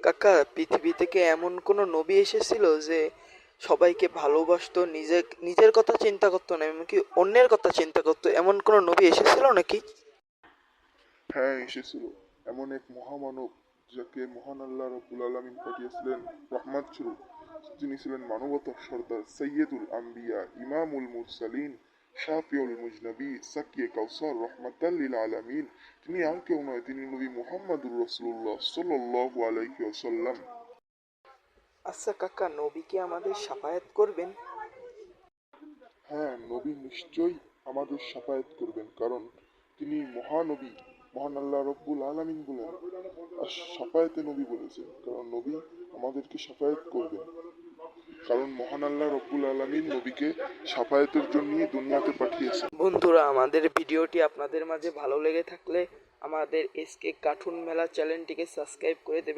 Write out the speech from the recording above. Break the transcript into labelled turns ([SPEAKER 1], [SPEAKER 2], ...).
[SPEAKER 1] কাকা, পৃথিবী থেকে এমন কোনো নবী এসেছিল যে সবাইকে ভালোবাসতো, নিজের কথা চিন্তা করতো না, এমনকি অন্যের কথা চিন্তা করতো, এমন কোনো নবী এসেছিল নাকি?
[SPEAKER 2] হ্যাঁ, এসেছিল এমন এক মহামানব যাকে মহান আল্লাহ রব্বুল আলামিন পাঠিয়েছিলেন রহমত স্বরূপ। তিনি ছিলেন মানবতার সর্দার, সৈয়দুল আম্বিয়া, ইমামুল মুরসালিন, শাফিউল মুজনবী, সাকিয়ে কাউসার, রহমাতাল লিল আলামিন। তিনি আর কেউ নয়, তিনি নবী মুহাম্মদুর রাসূলুল্লাহ সাল্লাল্লাহু আলাইহি ওয়াসাল্লাম।
[SPEAKER 1] আচ্ছা কাকা, নবী কি আমাদের শাফায়াত করবেন?
[SPEAKER 2] হ্যাঁ, নবী নিশ্চয়ই আমাদের শাফায়াত করবেন, কারণ তিনি মহানবী। মহান আল্লাহ রব্বুল আলামিন বলেন আর শাফায়াতে নবী বলেছেন, কারণ নবী আমাদেরকে শাফায়াত করবেন, কারণ মহান আল্লাহ রব্বুল আলামিন নবীকে শাফায়াতের জন্যই দুনিয়াতে পাঠিয়েছেন।
[SPEAKER 1] বন্ধুরা, আমাদের ভিডিওটি আপনাদের মাঝে ভালো লেগে থাকলে আমাদের এসকে কার্টুন মেলা চ্যানেলটিকে সাবস্ক্রাইব করে দেবেন।